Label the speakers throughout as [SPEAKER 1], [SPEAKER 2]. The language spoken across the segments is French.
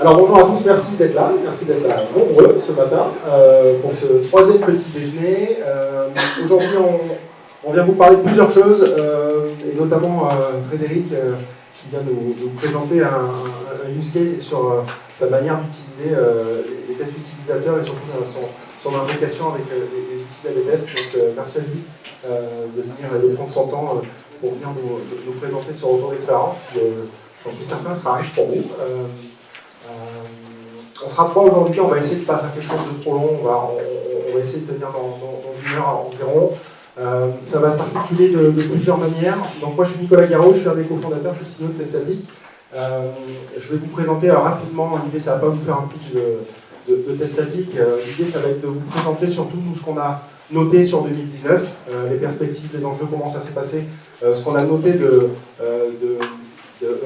[SPEAKER 1] Alors bonjour à tous, merci d'être là nombreux ce matin pour ce troisième petit déjeuner. Aujourd'hui on vient vous parler de plusieurs choses, et notamment Frédéric qui vient nous présenter un use case sur sa manière d'utiliser les tests utilisateurs et surtout son imbrication avec les outils d'AB test. Donc merci à lui de venir et de prendre son temps pour venir nous présenter son retour d'expérience. J'en suis certain, ce sera riche pour vous. On sera trois aujourd'hui, on va essayer de ne pas faire quelque chose de trop long, on va essayer de tenir dans une heure environ. Ça va s'articuler de plusieurs manières. Donc moi je suis Nicolas Garot, je suis un des cofondateurs, je suis CEO de TestAddict. Je vais vous présenter rapidement, l'idée ça ne va pas vous faire un pitch de TestAddict, l'idée ça va être de vous présenter surtout nous ce qu'on a noté sur 2019, les perspectives, les enjeux, comment ça s'est passé, ce qu'on a noté de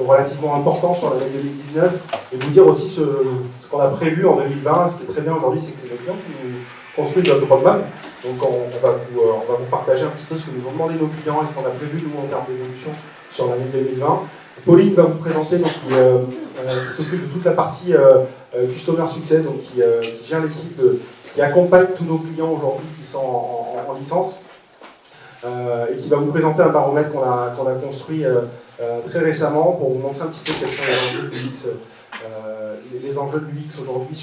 [SPEAKER 1] relativement important sur l'année 2019, et vous dire aussi ce qu'on a prévu en 2020. Ce qui est très bien aujourd'hui, c'est que c'est nos clients qui nous construisent notre roadmap. Donc on va vous partager un petit peu ce que nous ont demandé nos clients et ce qu'on a prévu nous en termes d'évolution sur l'année 2020. Pauline va vous présenter, donc, qui s'occupe de toute la partie Customer Success, donc qui gère l'équipe, qui accompagne tous nos clients aujourd'hui qui sont en licence, et qui va vous présenter un baromètre qu'on a construit très récemment pour vous montrer un petit peu quels sont les enjeux de l'UX, les enjeux de l'UX aujourd'hui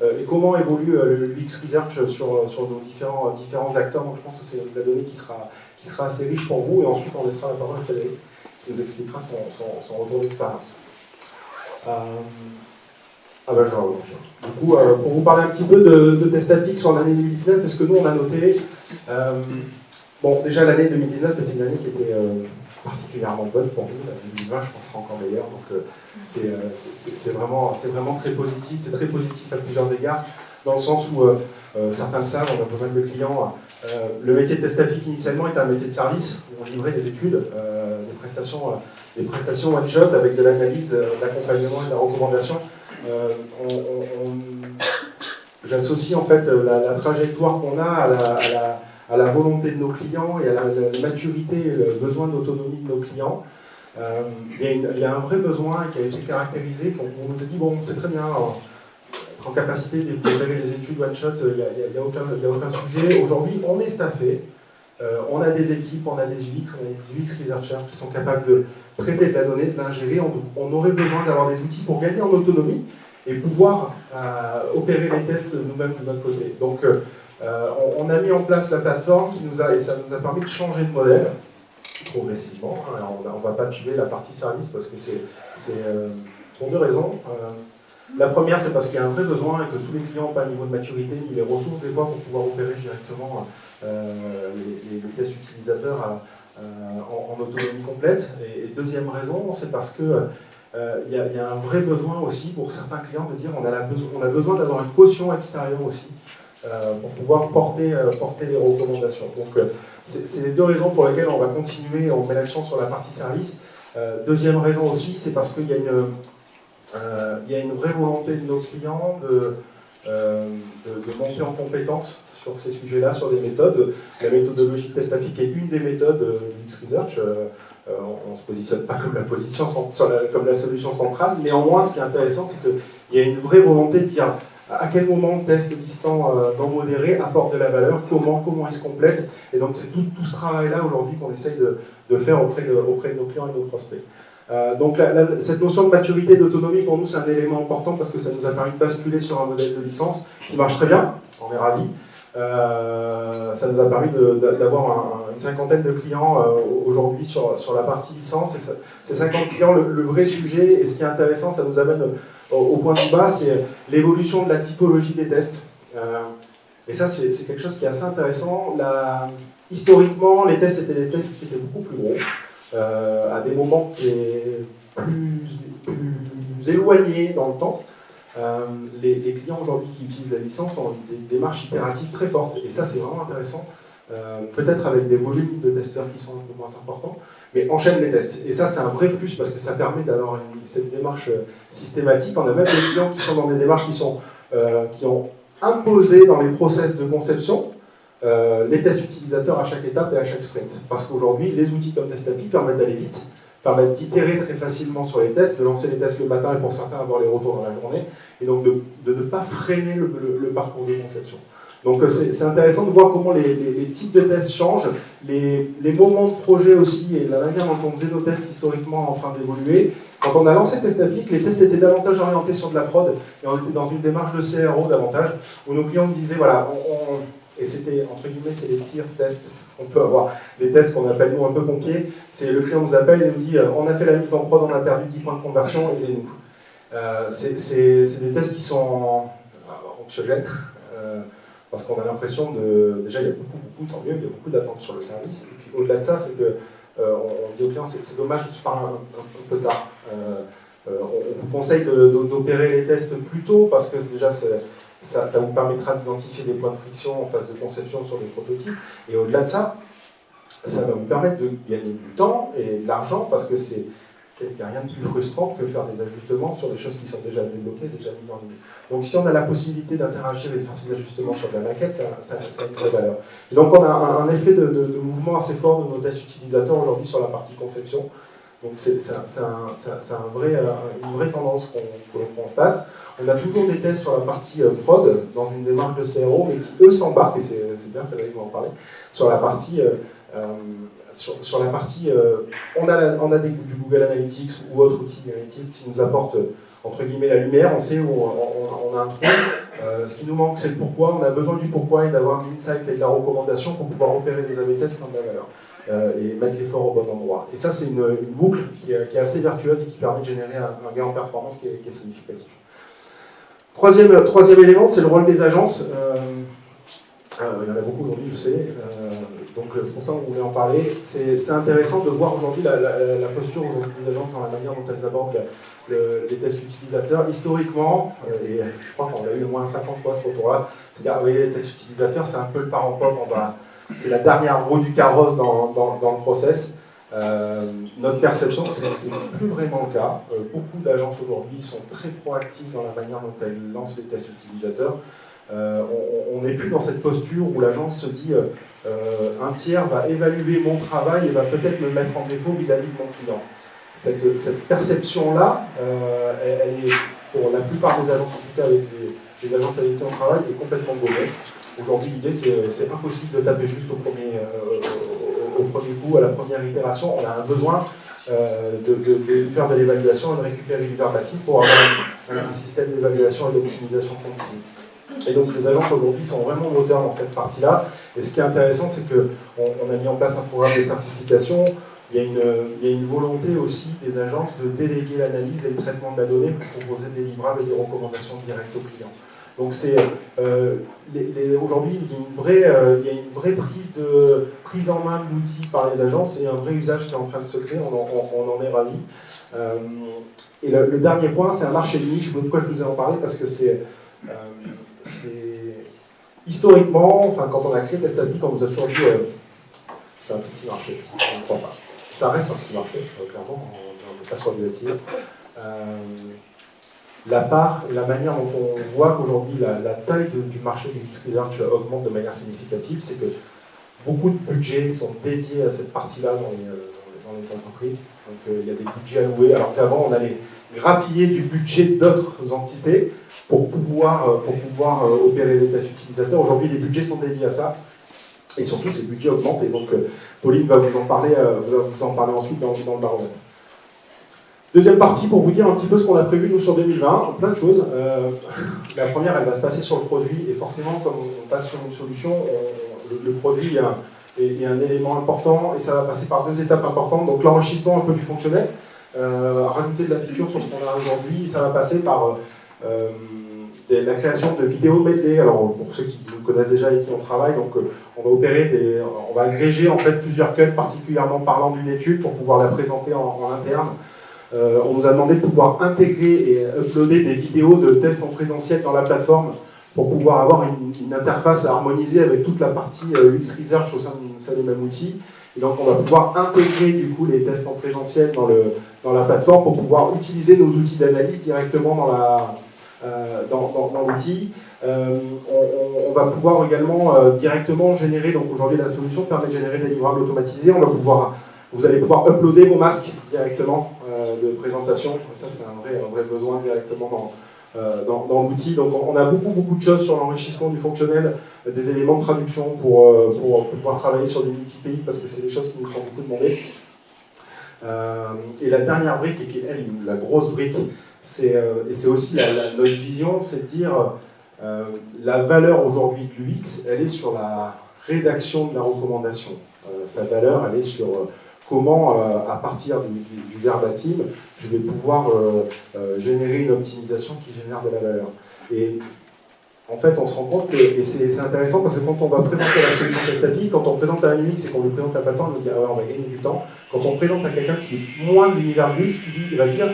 [SPEAKER 1] et comment évolue le UX Research sur nos différents acteurs. Donc je pense que c'est la donnée qui sera assez riche pour vous, et ensuite on laissera la parole à Frédéric qui nous expliquera son retour d'expérience. Du coup, pour vous parler un petit peu de TestAddict sur l'année 2019, parce que nous on a noté, bon déjà l'année 2019 était une année qui était particulièrement bonne pour nous. La 2020 je pense sera encore meilleure, donc c'est vraiment très positif, c'est très positif à plusieurs égards, dans le sens où certains le savent, on a pas mal de clients. Le métier de TestAddict initialement était un métier de service, on livrait des études, des prestations one shot avec de l'analyse, de l'accompagnement et de la recommandation. J'associe en fait la trajectoire qu'on a à la volonté de nos clients et à la maturité et le besoin d'autonomie de nos clients. Il y a un vrai besoin qui a été caractérisé, qu'on nous a dit, bon, c'est très bien, être en capacité de gérer les études one-shot, il n'y a aucun sujet. Aujourd'hui, on est staffé, on a des équipes, on a des UX, on a des UX researchers qui sont capables de traiter de la donnée, de l'ingérer. On aurait besoin d'avoir des outils pour gagner en autonomie et pouvoir opérer les tests nous-mêmes de notre côté. Donc, on a mis en place la plateforme et ça nous a permis de changer de modèle progressivement. Alors, on ne va pas tuer la partie service parce que c'est pour deux raisons. La première, c'est parce qu'il y a un vrai besoin et que tous les clients n'ont pas un niveau de maturité ni les ressources des fois pour pouvoir opérer directement les tests utilisateurs en autonomie complète. Et deuxième raison, c'est parce que il y a un vrai besoin aussi pour certains clients de dire on a besoin d'avoir une caution extérieure aussi pour pouvoir porter les recommandations. Donc c'est les deux raisons pour lesquelles on va continuer, on met l'accent sur la partie service. Deuxième raison aussi, c'est parce qu'il y a une vraie volonté de nos clients de monter en compétence sur ces sujets-là, sur des méthodes. La méthodologie de TestAddict est une des méthodes de UX Research. On ne se positionne pas comme la solution centrale. Néanmoins, ce qui est intéressant, c'est qu'il y a une vraie volonté de dire à quel moment le test distant non modéré apporte de la valeur, comment il se complète. Et donc c'est tout ce travail-là aujourd'hui qu'on essaye de faire auprès de nos clients et de nos prospects. Donc cette notion de maturité et d'autonomie, pour nous, c'est un élément important parce que ça nous a permis de basculer sur un modèle de licence qui marche très bien, on est ravis. Ça nous a permis d'avoir une cinquantaine de clients aujourd'hui sur la partie licence. Et ces 50 clients, le vrai sujet, et ce qui est intéressant, ça nous amène au point du bas, c'est l'évolution de la typologie des tests. Et ça, c'est quelque chose qui est assez intéressant. Historiquement, les tests étaient des tests qui étaient beaucoup plus gros, à des moments qui étaient plus éloignés dans le temps. Les clients aujourd'hui qui utilisent la licence ont des démarches itératives très fortes, et ça c'est vraiment intéressant, peut-être avec des volumes de testeurs qui sont un peu moins importants, mais enchaînent les tests. Et ça c'est un vrai plus parce que ça permet d'avoir cette démarche systématique. On a même des clients qui sont dans des démarches qui ont imposé dans les process de conception les tests utilisateurs à chaque étape et à chaque sprint. Parce qu'aujourd'hui, les outils comme TestAddict permettent d'aller vite, permettent d'itérer très facilement sur les tests, de lancer les tests le matin et pour certains avoir les retours dans la journée, et donc de ne pas freiner le parcours de conception. Donc c'est intéressant de voir comment les types de tests changent, les moments de projet aussi, et la manière dont on faisait nos tests historiquement en train d'évoluer. Quand on a lancé TestApic, les tests étaient davantage orientés sur de la prod, et on était dans une démarche de CRO davantage, où nos clients nous disaient, voilà, et c'était, entre guillemets, c'est les pires tests qu'on peut avoir, des tests qu'on appelle nous un peu pompiers, c'est le client nous appelle et nous dit, on a fait la mise en prod, on a perdu 10 points de conversion, aidez-nous. C'est des tests qui sont anxiogènes, parce qu'on a l'impression de... Déjà, il y a beaucoup, tant mieux, il y a beaucoup d'attentes sur le service. Et puis au-delà de ça, c'est que on dit aux clients, c'est dommage de se faire un peu tard. On vous conseille d'opérer les tests plus tôt, parce que déjà, ça vous permettra d'identifier des points de friction en phase de conception sur des prototypes. Et au-delà de ça, ça va vous permettre de gagner du temps et de l'argent, parce que il n'y a rien de plus frustrant que faire des ajustements sur des choses qui sont déjà développées, déjà mises en ligne. Donc si on a la possibilité d'interagir et de faire ces ajustements sur de la maquette, ça a une vraie valeur. Et donc on a un effet de mouvement assez fort de nos tests utilisateurs aujourd'hui sur la partie conception. Donc c'est une vraie tendance que l'on constate. On a toujours des tests sur la partie prod, dans une démarche de CRO, mais qui eux s'embarquent, et c'est bien Frédéric va en parler, sur la partie... sur la partie, on a du Google Analytics ou autres outils analytiques qui nous apportent, entre guillemets, la lumière. On sait où on a un trou. Ce qui nous manque, c'est le pourquoi. On a besoin du pourquoi et d'avoir de l'insight et de la recommandation pour pouvoir opérer des A/B tests qui ont de la valeur et mettre l'effort au bon endroit. Et ça, c'est une boucle qui est assez vertueuse et qui permet de générer un gain en performance qui est significatif. Troisième élément, c'est le rôle des agences. Il y en a beaucoup aujourd'hui, je sais, donc c'est pour ça qu'on voulait en parler. C'est intéressant de voir aujourd'hui la posture des agences dans la manière dont elles abordent les tests utilisateurs. Historiquement, et je crois qu'on a eu au moins 50 fois ce retour-là, c'est-à-dire oui, les tests utilisateurs, c'est un peu le parent pauvre, c'est la dernière roue du carrosse dans le process. Notre perception, c'est plus vraiment le cas. Beaucoup d'agences aujourd'hui sont très proactives dans la manière dont elles lancent les tests utilisateurs. On n'est plus dans cette posture où l'agence se dit un tiers va évaluer mon travail et va peut-être me mettre en défaut vis-à-vis de mon client. Cette perception-là, elle est, pour la plupart des agences, en tout cas avec les agences avec lesquelles on travaille, est complètement gommée. Aujourd'hui, l'idée, c'est impossible de taper juste au premier coup, à la première itération. On a un besoin de faire de l'évaluation et de récupérer du verbatim pour avoir un système d'évaluation et d'optimisation continue. Et donc les agences aujourd'hui sont vraiment moteurs dans cette partie-là. Et ce qui est intéressant, c'est qu'on a mis en place un programme de certification. Il y a une volonté aussi des agences de déléguer l'analyse et le traitement de la donnée pour proposer des livrables et des recommandations directes aux clients. Donc aujourd'hui, il y a une vraie prise en main de l'outil par les agences et un vrai usage qui est en train de se créer, on en est ravis. Et le dernier point, c'est un marché de niche. Pourquoi je vous ai en parlé? Parce que c'est historiquement, enfin, quand on a créé TestApic, on nous a toujours dit c'est un tout petit marché, on ne croit pas. Ça reste un petit marché, clairement, on n'est pas sur du SEO. La manière dont on voit qu'aujourd'hui la taille du marché du UX Research augmente de manière significative, c'est que beaucoup de budgets sont dédiés à cette partie-là dans les entreprises. Donc il y a des budgets alloués, alors qu'avant on allait grappiller du budget d'autres entités pour pouvoir opérer les tests utilisateurs. Aujourd'hui, les budgets sont dédiés à ça. Et surtout, ces budgets augmentent. Et donc, Pauline va vous en parler ensuite dans le baromètre. Deuxième partie, pour vous dire un petit peu ce qu'on a prévu, nous, sur 2020. Plein de choses. La première, elle va se passer sur le produit. Et forcément, comme on passe sur une solution, le produit est un élément important. Et ça va passer par deux étapes importantes. Donc, l'enrichissement un peu du fonctionnel. Rajouter de la feature sur ce qu'on a aujourd'hui. Ça va passer par la création de vidéos medley. Alors pour ceux qui nous connaissent déjà et qui on travaille, donc on va agréger en fait plusieurs cuts particulièrement parlant d'une étude pour pouvoir la présenter en interne. On nous a demandé de pouvoir intégrer et uploader des vidéos de tests en présentiel dans la plateforme pour pouvoir avoir une interface harmonisée avec toute la partie UX Research au sein du même outil. Et donc on va pouvoir intégrer du coup les tests en présentiel dans la plateforme pour pouvoir utiliser nos outils d'analyse directement dans l'outil. On va pouvoir également directement générer, donc aujourd'hui la solution permet de générer des livrables automatisés, on va pouvoir Vous allez pouvoir uploader vos masques directement de présentation. Ça, c'est un vrai besoin directement dans l'outil. Donc, on a beaucoup de choses sur l'enrichissement du fonctionnel, des éléments de traduction pour pouvoir travailler sur des multi-pays, parce que c'est des choses qui nous sont beaucoup demandées. Et la dernière brique, et qui est elle, la grosse brique, et c'est aussi notre vision, c'est de dire la valeur aujourd'hui de l'UX, elle est sur la rédaction de la recommandation. Sa valeur, elle est sur comment, à partir du verbatim, je vais pouvoir générer une optimisation qui génère de la valeur. Et en fait, on se rend compte que, et c'est intéressant parce que quand on va présenter la solution TestAPI, quand on présente à un UX et qu'on lui présente la plateforme, on nous dit ah ouais, on va gagner du temps. Quand on présente à quelqu'un qui est moins de l'univers de l'UX, il va dire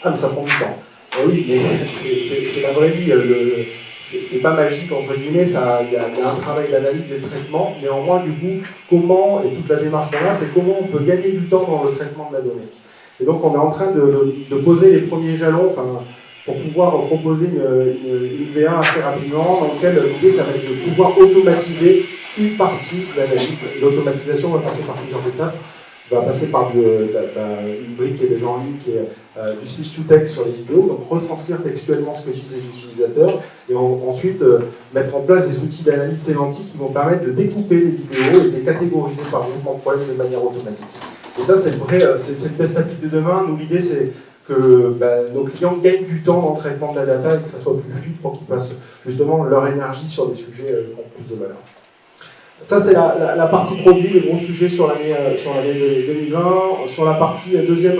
[SPEAKER 1] ah mais ça prend du temps. Et oui, mais c'est la vraie vie. C'est pas magique entre guillemets, il y a un travail d'analyse et de traitement. Néanmoins, du coup, comment, et toute la démarche qu'on a, c'est comment on peut gagner du temps dans le traitement de la donnée. Et donc on est en train de poser les premiers jalons, pour pouvoir proposer une V1 assez rapidement, dans lequel l'idée, ça va être de pouvoir automatiser une partie de l'analyse. L'automatisation va passer par plusieurs étapes. Va passer par une brique qui est déjà en ligne, qui est du speech-to-text sur les vidéos, donc retranscrire textuellement ce que disent les utilisateurs, et ensuite mettre en place des outils d'analyse sémantique qui vont permettre de découper les vidéos et de les catégoriser par groupement de problèmes de manière automatique. Et ça, c'est le test appliqué de demain. Nous, l'idée, c'est que nos clients gagnent du temps dans le traitement de la data et que ça soit plus fluide pour qu'ils passent justement leur énergie sur des sujets qui ont plus de valeur. Ça, c'est la partie produit, le gros sujet sur l'année 2020. Sur la partie deuxième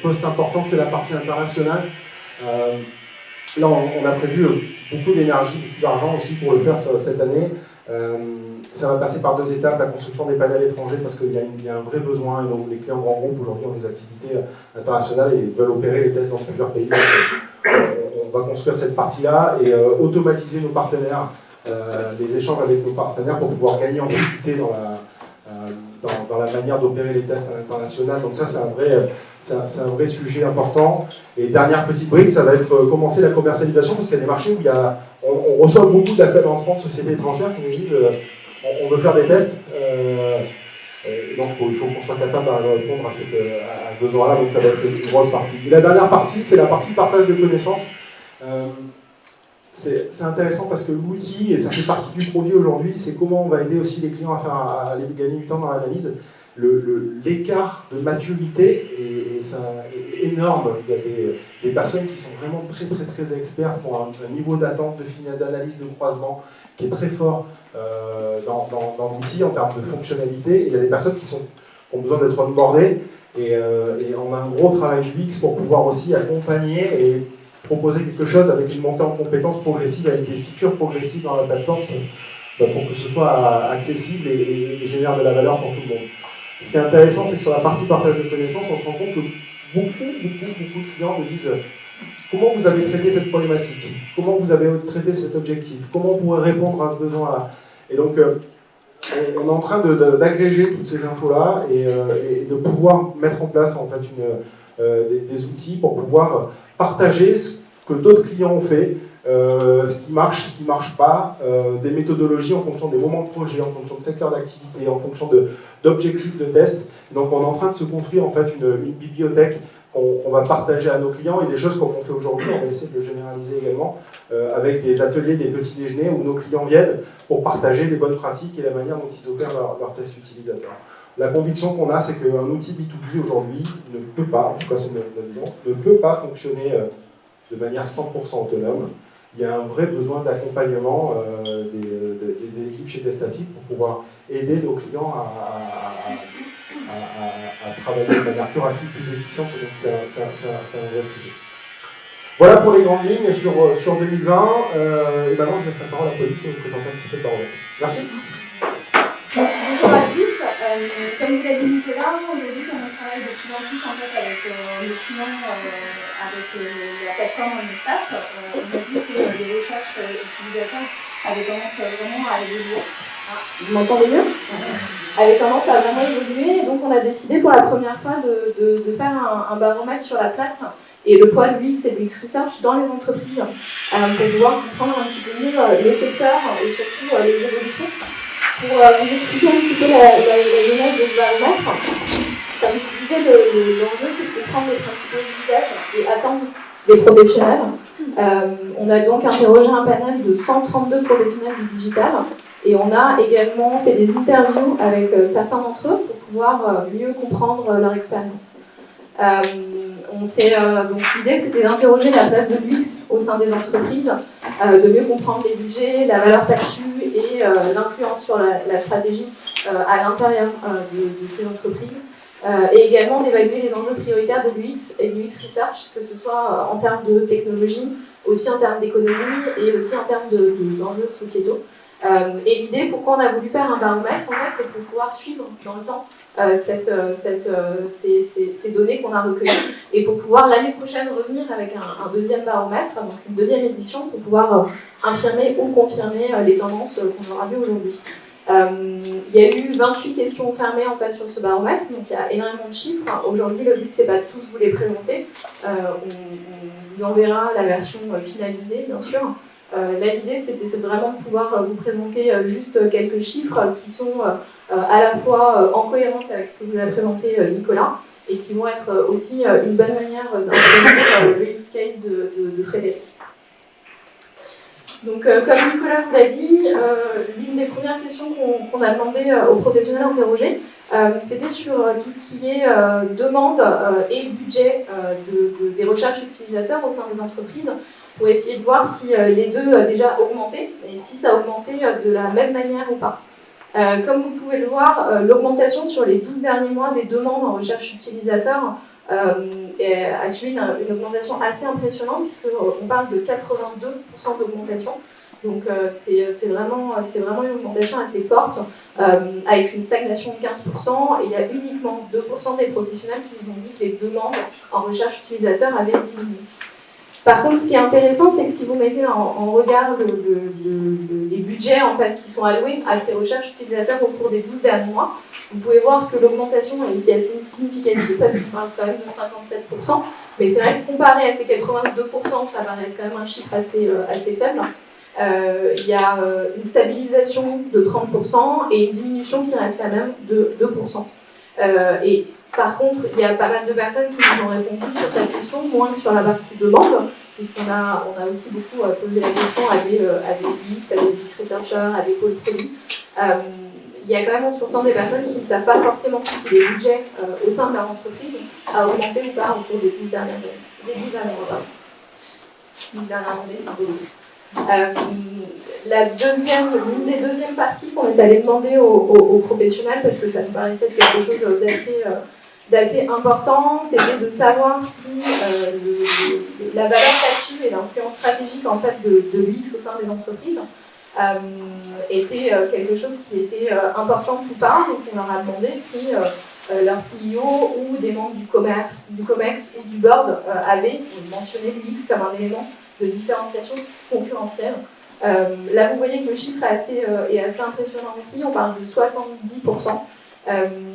[SPEAKER 1] poste important, c'est la partie internationale. Là, on a prévu beaucoup d'énergie, beaucoup d'argent aussi pour le faire cette année. Ça va passer par deux étapes, la construction des panels étrangers, parce qu'il y a un vrai besoin. Et donc, les clients grands groupes aujourd'hui ont des activités internationales et veulent opérer les tests dans plusieurs pays. Donc, on va construire cette partie-là et automatiser nos partenaires. Les échanges avec nos partenaires pour pouvoir gagner en fluidité dans la manière d'opérer les tests à l'international. Donc ça, c'est un vrai sujet important. Et dernière petite brique, ça va être commencer la commercialisation, parce qu'il y a des marchés où on reçoit beaucoup d'appels entrants de sociétés étrangères qui nous disent on veut faire des tests. Donc il faut qu'on soit capable de répondre à ce besoin-là, donc ça va être une grosse partie. Et la dernière partie, c'est la partie partage de connaissances. C'est intéressant parce que l'outil, et ça fait partie du produit aujourd'hui, c'est comment on va aider aussi les clients à gagner du temps dans l'analyse. L'écart de maturité est énorme. Il y a des personnes qui sont vraiment très expertes pour un niveau d'attente, de finesse d'analyse, de croisement qui est très fort dans l'outil en termes de fonctionnalité. Et il y a des personnes qui ont besoin d'être onboardées et on a un gros travail du UX pour pouvoir aussi accompagner et proposer quelque chose avec une montée en compétences progressive, avec des features progressives dans la plateforme pour que ce soit accessible et génère de la valeur pour tout le monde. Ce qui est intéressant, c'est que sur la partie partage de connaissances, on se rend compte que beaucoup de clients nous disent comment vous avez traité cette problématique, comment vous avez traité cet objectif, comment on pourrait répondre à ce besoin-là. Et donc, on est en train d'agréger toutes ces infos-là et de pouvoir mettre en place en fait des outils pour pouvoir partager ce que d'autres clients ont fait, ce qui marche pas, des méthodologies en fonction des moments de projet, en fonction de secteur d'activité, en fonction d'objectifs de test. Donc on est en train de se construire en fait une bibliothèque qu'on va partager à nos clients et des choses comme on fait aujourd'hui, on va essayer de le généraliser également avec des ateliers, des petits déjeuners où nos clients viennent pour partager les bonnes pratiques et la manière dont ils opèrent leurs tests utilisateurs. La conviction qu'on a, c'est qu'un outil B2B aujourd'hui ne peut pas, en tout cas c'est notre vision, ne peut pas fonctionner de manière 100% autonome. Il y a un vrai besoin d'accompagnement des équipes chez TestAPI pour pouvoir aider nos clients à travailler de manière plus rapide, plus efficiente, donc c'est un vrai sujet. Voilà pour les grandes lignes sur 2020. Et maintenant, je laisse la parole à Pauline pour vous présenter un petit peu le baromètre. Merci.
[SPEAKER 2] Bonjour à tous. Comme vous l'avez dit Nicolas, aujourd'hui on travaille de plus en plus en fait, avec les clients, avec la plateforme en SaaS. On a vu que les recherches utilisateurs avaient tendance vraiment à évoluer. Vous m'entendez mieux ? Avait tendance à vraiment évoluer, et donc on a décidé pour la première fois de faire un baromètre sur la place et le poids de l'UX et de l'UX Research dans les entreprises pour pouvoir comprendre un petit peu mieux les secteurs et surtout les évolutions. Pour vous expliquer un petit peu la genèse de ce baromètre, comme je vous disais, l'enjeu c'est de comprendre les principaux usages et attentes des professionnels. On a donc interrogé un panel de 132 professionnels du digital et on a également fait des interviews avec certains d'entre eux pour pouvoir mieux comprendre leur expérience. Donc l'idée c'était d'interroger la place de l'UX au sein des entreprises, de mieux comprendre les budgets, la valeur perçue et l'influence sur la stratégie à l'intérieur de ces entreprises. Et également d'évaluer les enjeux prioritaires de l'UX et de l'UX Research, que ce soit en termes de technologie, aussi en termes d'économie et aussi en termes d'enjeux sociétaux. Et l'idée, pourquoi on a voulu faire un baromètre, en fait, c'est pour pouvoir suivre dans le temps ces données qu'on a recueillies et pour pouvoir l'année prochaine revenir avec un deuxième baromètre, donc une deuxième édition, pour pouvoir infirmer ou confirmer les tendances qu'on aura vues aujourd'hui. Il y a eu 28 questions fermées en fait sur ce baromètre, donc il y a énormément de chiffres. Aujourd'hui, le but c'est pas de tous vous les présenter. On vous enverra la version finalisée, bien sûr. Là, l'idée c'était vraiment de pouvoir vous présenter juste quelques chiffres qui sont à la fois en cohérence avec ce que vous a présenté Nicolas et qui vont être aussi une bonne manière d'introduire le use case de Frédéric. Donc, comme Nicolas vous l'a dit, l'une des premières questions qu'on a demandé aux professionnels interrogés, c'était sur tout ce qui est demande et budget des recherches utilisateurs au sein des entreprises, pour essayer de voir si les deux déjà augmentaient, et si ça augmentait de la même manière ou pas. Comme vous pouvez le voir, l'augmentation sur les 12 derniers mois des demandes en recherche utilisateur a suivi une augmentation assez impressionnante, puisqu'on parle de 82% d'augmentation. Donc c'est vraiment une augmentation assez forte, avec une stagnation de 15%, et il y a uniquement 2% des professionnels qui nous ont dit que les demandes en recherche utilisateur avaient diminué. Par contre, ce qui est intéressant, c'est que si vous mettez en regard les budgets en fait, qui sont alloués à ces recherches utilisateurs au cours des 12 derniers mois, vous pouvez voir que l'augmentation est aussi assez significative, parce qu'on parle quand même de 57%, mais c'est vrai que comparé à ces 82%, ça paraît quand même un chiffre assez faible. Il y a une stabilisation de 30% et une diminution qui reste la même de 2%. Et par contre, il y a pas mal de personnes qui nous ont répondu sur cette question, moins que sur la partie demande, puisqu'on a aussi beaucoup posé la question à des UX, à des UX researchers, à des pôles produits. Il y a quand même 11% des personnes qui ne savent pas forcément si les budgets au sein de leur entreprise a augmenté ou pas au cours des 12 dernières années. L'une des deuxièmes parties qu'on est allé demander aux professionnels, parce que ça nous paraissait quelque chose d'assez important, c'était de savoir si la valeur perçue et l'influence stratégique en fait, de l'UX au sein des entreprises était quelque chose qui était important ou pas. Donc on leur a demandé si leur CEO ou des membres du COMEX ou du board avaient mentionné l'UX comme un élément de différenciation concurrentielle. Là, vous voyez que le chiffre est assez impressionnant aussi. On parle de 70%.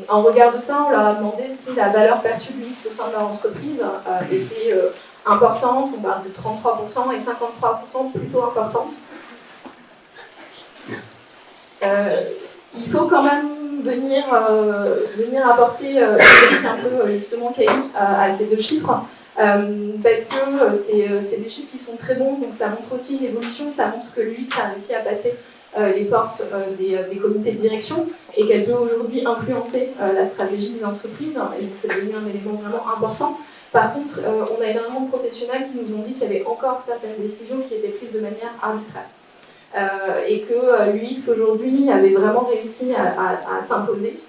[SPEAKER 2] En regard de ça, on leur a demandé si la valeur perçue de l'UX au sein de leur entreprise était importante. On parle de 33% et 53% plutôt importante. Il faut quand même venir apporter un peu justement Kelly à ces deux chiffres. Parce que c'est des chiffres qui sont très bons, donc ça montre aussi une évolution, ça montre que l'UX a réussi à passer les portes des comités de direction et qu'elle peut aujourd'hui influencer la stratégie des entreprises, et donc c'est devenu un élément vraiment important. Par contre, on a énormément de professionnels qui nous ont dit qu'il y avait encore certaines décisions qui étaient prises de manière arbitraire. Et que l'UX aujourd'hui avait vraiment réussi à s'imposer.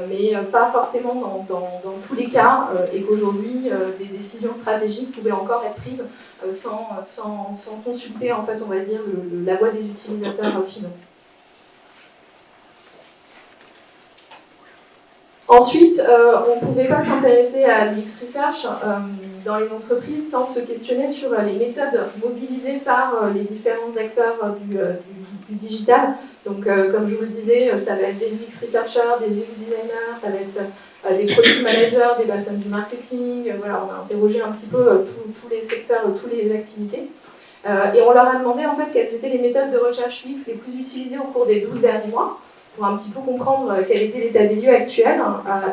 [SPEAKER 2] Mais pas forcément dans tous les cas, et qu'aujourd'hui, des décisions stratégiques pouvaient encore être prises sans consulter, en fait, on va dire, la voix des utilisateurs finaux. Ensuite, on ne pouvait pas s'intéresser à l'UX Research dans les entreprises sans se questionner sur les méthodes mobilisées par les différents acteurs du digital. Donc, comme je vous le disais, ça va être des UX Researchers, des UX Designers, ça va être des Product Managers, des personnes du marketing. Voilà, on a interrogé un petit peu tous les secteurs, toutes les activités. Et on leur a demandé en fait quelles étaient les méthodes de recherche UX les plus utilisées au cours des 12 derniers mois.
[SPEAKER 3] pour un petit peu comprendre quel était l'état des lieux actuel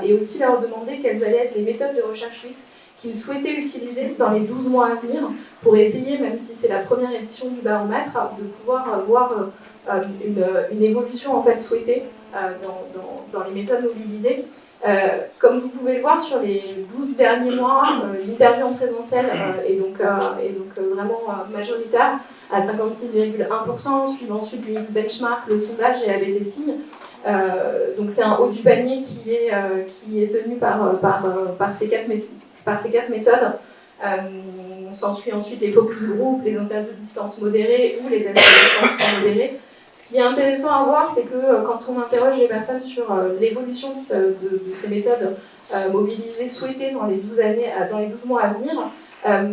[SPEAKER 3] et aussi leur demander quelles allaient être les méthodes de recherche UX qu'ils souhaitaient utiliser dans les 12 mois à venir pour essayer, même si c'est la première édition du baromètre, de pouvoir voir une évolution en fait souhaitée dans les méthodes mobilisées. Comme vous pouvez le voir sur les 12 derniers mois, l'interview en présentiel est donc vraiment majoritaire à 56,1%, suivant ensuite l'UX Benchmark, le sondage et la testing. Donc c'est un haut du panier qui est tenu par ces quatre méthodes. S'ensuit ensuite les focus group, les interviews de distance modérée ou les tests de distance modérée. Ce qui est intéressant à voir, c'est que quand on interroge les personnes sur l'évolution de ces méthodes mobilisées souhaitées dans les 12 mois à venir,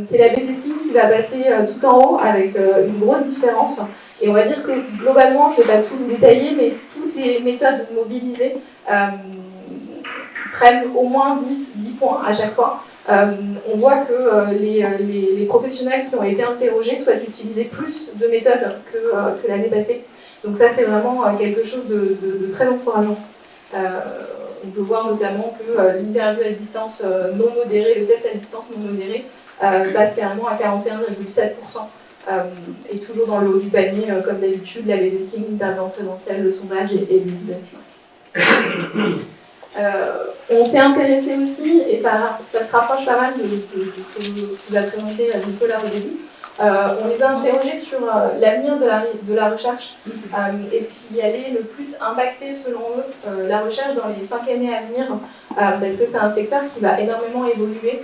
[SPEAKER 3] c'est la B-testing qui va passer tout en haut avec une grosse différence. Et on va dire que globalement, je ne vais pas tout détailler, mais toutes les méthodes mobilisées prennent au moins 10 points à chaque fois. On voit que les professionnels qui ont été interrogés souhaitent utiliser plus de méthodes que l'année passée. Donc ça, c'est vraiment quelque chose de très encourageant. On peut voir notamment que l'interview à distance non modérée, le test à distance non modéré, passe carrément à 41,7%. Et toujours dans le haut du panier, comme d'habitude, la B-testing, l'interview en présentiel, le sondage et le benchmark. On s'est intéressé aussi, et ça se rapproche pas mal de ce que vous a présenté Nicolas au début, on les a interrogés sur l'avenir de la recherche et ce qui allait le plus impacter selon eux la recherche dans les 5 années à venir, parce que c'est un secteur qui va énormément évoluer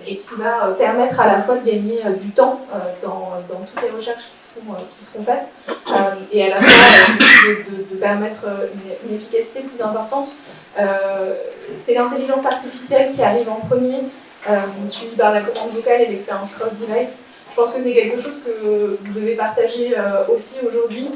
[SPEAKER 3] et qui va permettre à la fois de gagner du temps dans toutes les recherches qui seront faites et à la fois de permettre une efficacité plus importante. C'est l'intelligence artificielle qui arrive en premier, suivie par la commande vocale et l'expérience cross-device. Je pense que c'est quelque chose que vous devez partager aussi aujourd'hui.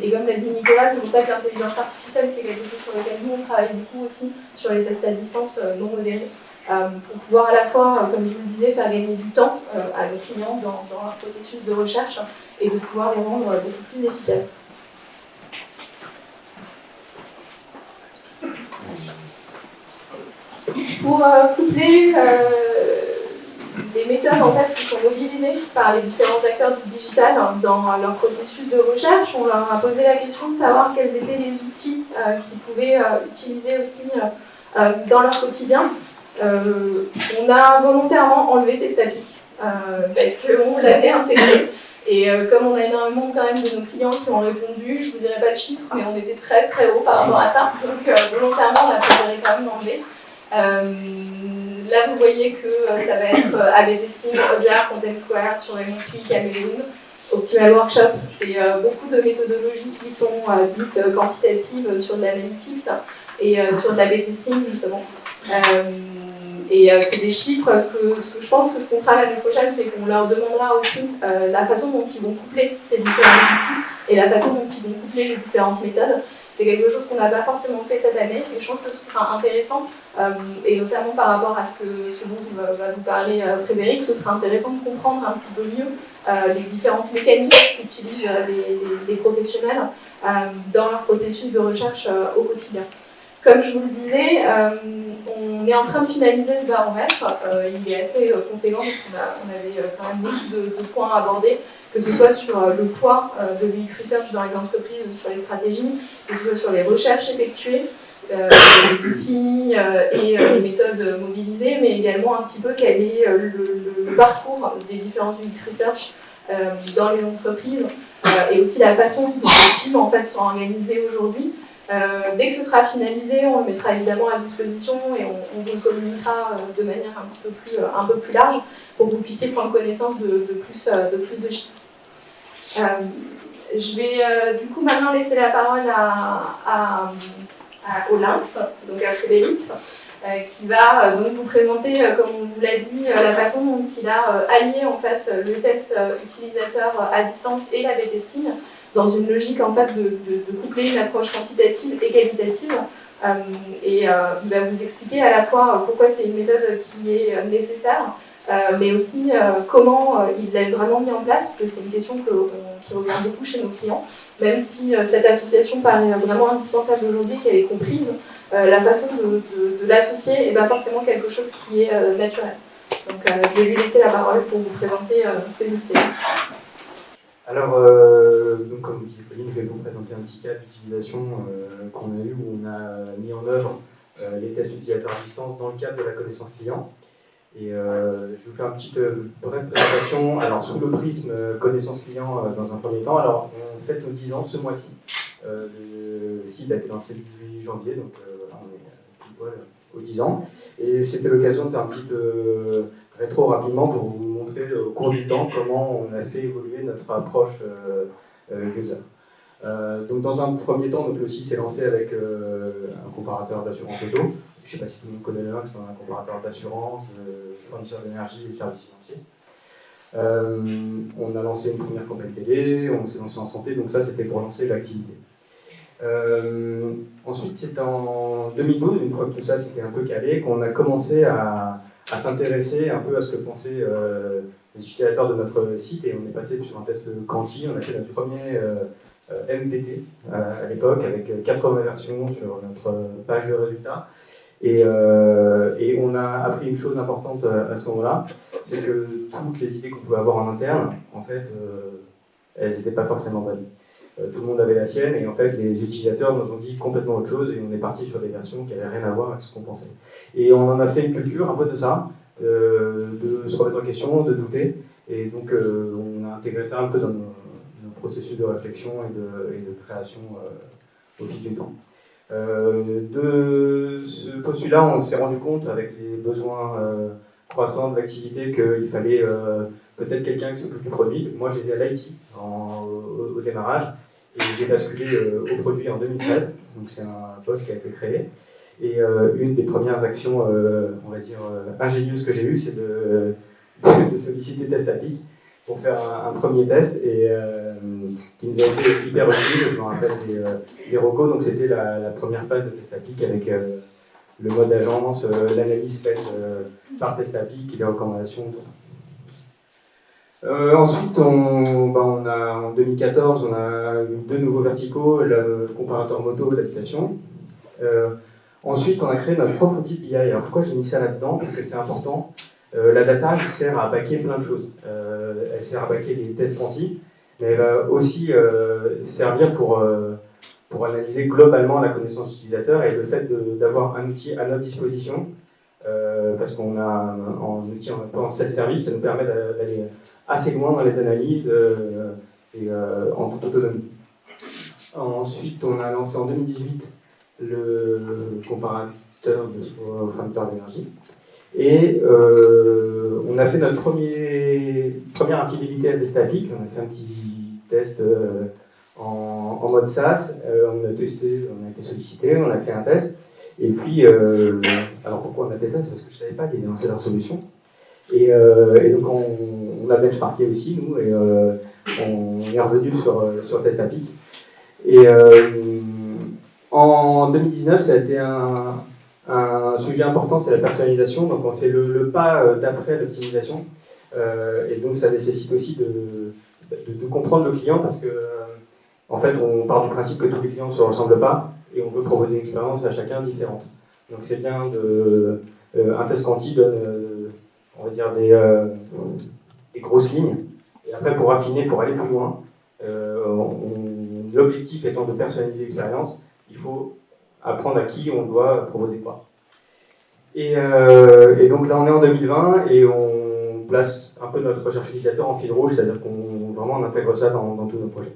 [SPEAKER 3] Et comme l'a dit Nicolas, c'est pour ça que l'intelligence artificielle, c'est quelque chose sur lequel nous, on travaille beaucoup aussi sur les tests à distance non modérés, pour pouvoir à la fois, comme je vous le disais, faire gagner du temps à nos clients dans leur processus de recherche et de pouvoir les rendre beaucoup plus efficaces. Pour coupler les méthodes en fait, qui sont mobilisées par les différents acteurs du digital dans leur processus de recherche, on leur a posé la question de savoir quels étaient les outils qu'ils pouvaient utiliser aussi dans leur quotidien. On a volontairement enlevé Testapic parce qu'on l'avait intégré. Et comme on a énormément quand même de nos clients qui ont répondu, je ne vous dirai pas de chiffres, mais on était très très haut par rapport à ça. Donc volontairement, on a préféré quand même l'enlever. Là, vous voyez que ça va être A/B testing, Hotjar, Content Square, sur Raymond Cui, Caméléon, Optimal Workshop. C'est beaucoup de méthodologies qui sont dites quantitatives sur de l'analytics et sur de l'A/B testing justement. C'est des chiffres, je pense que ce qu'on fera l'année prochaine, c'est qu'on leur demandera aussi la façon dont ils vont coupler ces différents outils et la façon dont ils vont coupler les différentes méthodes. C'est quelque chose qu'on n'a pas forcément fait cette année et je pense que ce sera intéressant, et notamment par rapport à ce dont va vous parler Frédéric, ce sera intéressant de comprendre un petit peu mieux les différentes mécaniques qu'utilisent les professionnels dans leur processus de recherche au quotidien. Comme je vous le disais, on est en train de finaliser ce baromètre. Il est assez conséquent parce qu'on avait quand même beaucoup de points à aborder, que ce soit sur le poids de l'UX Research dans les entreprises, sur les stratégies, que ce soit sur les recherches effectuées, les outils et les méthodes mobilisées, mais également un petit peu quel est le parcours des différents UX Research dans les entreprises et aussi la façon dont les teams en fait, sont organisés aujourd'hui. Dès que ce sera finalisé, on le mettra évidemment à disposition et on vous le communiquera de manière un peu plus large pour que vous puissiez prendre connaissance de plus de chiffres. Je vais du coup maintenant laisser la parole au LYNX, donc à Frédéric, qui va donc vous présenter, comme on vous l'a dit, la façon dont il a allié en fait, le test utilisateur à distance et l'A/B testing dans une logique en fait, de coupler une approche quantitative et qualitative. Il va vous expliquer à la fois pourquoi c'est une méthode qui est nécessaire mais aussi comment il l'a vraiment mis en place, parce que c'est une question qui revient beaucoup chez nos clients. Même si cette association paraît vraiment indispensable aujourd'hui, qu'elle est comprise, la façon de l'associer n'est pas forcément quelque chose qui est naturel. Donc je vais lui laisser la parole pour vous présenter ce use case.
[SPEAKER 4] Alors, donc, comme vous disiez Pauline, je vais vous présenter un petit cas d'utilisation qu'on a eu où on a mis en œuvre les tests utilisateurs à distance dans le cadre de la connaissance client. Et je vais vous faire une petite brève présentation. Alors, sous le prisme connaissance client dans un premier temps, alors on fête nos 10 ans ce mois-ci. Le site a été lancé le 18 janvier, donc voilà, on est pile poil aux 10 ans. Et c'était l'occasion de faire un petit rétro rapidement pour vous montrer au cours du temps comment on a fait évoluer notre approche user. Donc dans un premier temps, donc, le site s'est lancé avec un comparateur d'assurance auto. Je ne sais pas si tout le monde connaît le Lynx, on a un comparateur d'assurance, fournisseur d'énergie et de services financiers. On a lancé une première campagne télé, on s'est lancé en santé, donc ça c'était pour lancer l'activité. Ensuite, c'est en 2012, une fois que tout ça s'était un peu calé, qu'on a commencé à s'intéresser un peu à ce que pensaient les utilisateurs de notre site, et on est passé sur un test Quanti. On a fait notre premier MVP à l'époque avec 80 versions sur notre page de résultats. Et on a appris une chose importante à ce moment-là, c'est que toutes les idées qu'on pouvait avoir en interne, en fait, elles n'étaient pas forcément bonnes. Tout le monde avait la sienne, et en fait, les utilisateurs nous ont dit complètement autre chose, et on est parti sur des versions qui n'avaient rien à voir avec ce qu'on pensait. Et on en a fait une culture un peu de ça, de se remettre en question, de douter, et donc on a intégré ça un peu dans nos processus de réflexion et de création au fil du temps. De ce postulat, on s'est rendu compte, avec les besoins croissants de l'activité, qu'il fallait peut-être quelqu'un qui s'occupe du produit. Moi, j'étais à l'IT au démarrage, et j'ai basculé au produit en 2013. Donc, c'est un poste qui a été créé. Et une des premières actions, on va dire, ingénieuses que j'ai eues, c'est de solliciter Testapic pour faire un premier test, et qui nous a été hyper utile. Je me rappelle des recos. Donc c'était la première phase de Testapic avec le mode agence, l'analyse faite par Testapic, les recommandations, tout ça. Ensuite, en 2014, on a eu 2 nouveaux verticaux, le comparateur moto et l'habitation. Ensuite, on a créé notre propre outil BI. Alors pourquoi j'ai mis ça là-dedans? Parce que c'est important. La data, elle sert à backer plein de choses. Elle sert à backer les tests quanti, mais elle va aussi servir pour analyser globalement la connaissance utilisateur, et le fait d'avoir un outil à notre disposition, parce qu'on a un outil en self-service, ça nous permet d'aller assez loin dans les analyses et en toute autonomie. Ensuite, on a lancé en 2018 le comparateur de fournisseurs d'énergie. Et on a fait notre première infidélité à Testapic. On a fait un petit test en mode SaaS. On a testé, on a été sollicité, on a fait un test. Et puis, alors pourquoi on a fait ça? C'est parce que je ne savais pas qu'ils avaient lancé leur solution. Et donc on a benchmarké aussi, nous, et on est revenu sur Testapic. Et en 2019, ça a été un sujet important, c'est la personnalisation. Donc c'est le pas d'après l'optimisation. Et donc ça nécessite aussi de comprendre le client, parce que en fait on part du principe que tous les clients ne se ressemblent pas, et on veut proposer une expérience à chacun différente. Donc c'est bien un test quanti donne on va dire des grosses lignes, et après pour affiner, pour aller plus loin, l'objectif étant de personnaliser l'expérience, il faut apprendre à qui on doit proposer quoi. Et donc là on est en 2020, et on place un peu notre recherche utilisateur en fil rouge, c'est-à-dire qu'on vraiment on intègre ça dans tous nos projets.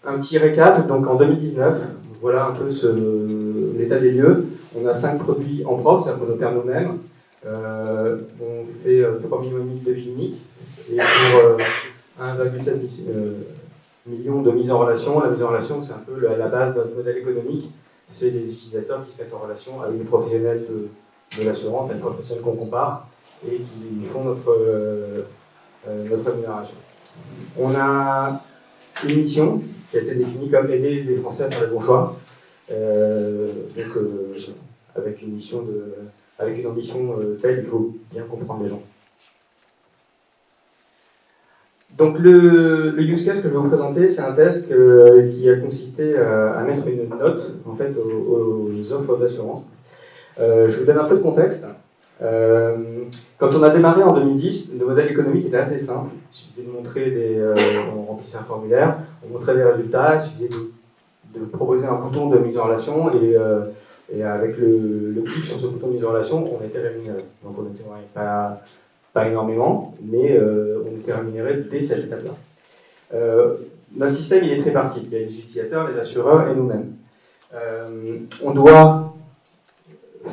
[SPEAKER 4] Un petit récap, donc en 2019, voilà un peu l'état des lieux. On a 5 produits en propre, c'est-à-dire qu'on opère nous-mêmes. On fait 3 millions et demi de devis uniques, et pour 1,7 million de mise en relation. La mise en relation, c'est un peu la base de notre modèle économique. C'est les utilisateurs qui se mettent en relation avec les professionnels de l'assurance, les professionnels qu'on compare, et qui font notre rémunération. On a une mission qui a été définie comme aider les Français à faire les bons choix, avec une mission avec une ambition telle, il faut bien comprendre les gens. Donc le use case que je vais vous présenter, c'est un test qui a consisté à mettre une note en fait, aux offres d'assurance. Je vous donne un peu de contexte. Quand on a démarré en 2010, le modèle économique était assez simple. Il suffisait de montrer on remplissait un formulaire, on montrait des résultats, il suffisait de proposer un bouton de mise en relation et avec le clic sur ce bouton de mise en relation, on était rémunéré. Donc on était pas énormément, mais on était rémunéré dès cette étape-là. Notre système il est tripartite. Il y a les utilisateurs, les assureurs et nous-mêmes. On doit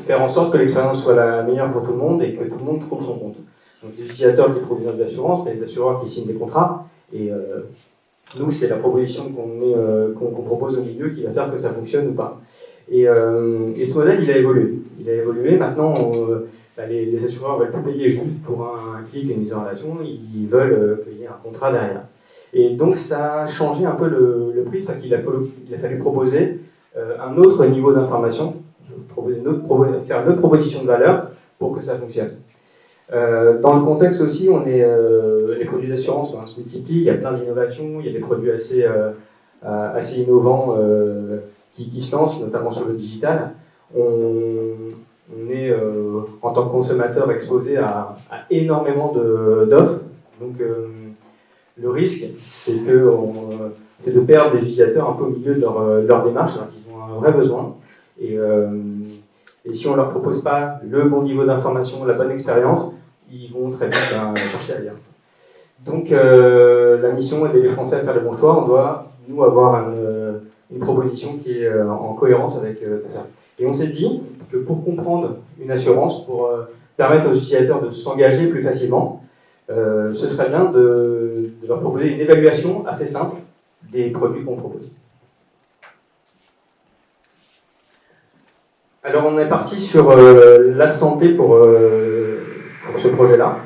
[SPEAKER 4] faire en sorte que l'expérience soit la meilleure pour tout le monde et que tout le monde trouve son compte. Donc les utilisateurs qui trouvent des offres d'assurance, mais les assureurs qui signent des contrats. Et nous, c'est la proposition qu'on propose au milieu qui va faire que ça fonctionne ou pas. Et ce modèle, il a évolué. Maintenant, les assureurs veulent plus payer juste pour un clic et une mise en relation. Ils veulent qu'il y ait un contrat derrière. Et donc, ça a changé un peu le prix parce qu'il a fallu proposer un autre niveau d'information, faire une autre proposition de valeur pour que ça fonctionne. Dans le contexte aussi, les produits d'assurance se multiplient, il y a plein d'innovations, il y a des produits assez innovants qui se lancent, notamment sur le digital. On est, en tant que consommateur, exposé à énormément d'offres. Donc, le risque, c'est de perdre des utilisateurs un peu au milieu de leur démarche, alors qu'ils ont un vrai besoin. Et si on ne leur propose pas le bon niveau d'information, la bonne expérience, ils vont très vite chercher ailleurs. Donc la mission est d'aider les Français à faire les bons choix. On doit, nous, avoir une proposition qui est en cohérence avec tout ça. Et on s'est dit que pour comprendre une assurance, pour permettre aux utilisateurs de s'engager plus facilement, ce serait bien de leur proposer une évaluation assez simple des produits qu'on propose. Alors on est parti sur la santé pour ce projet-là.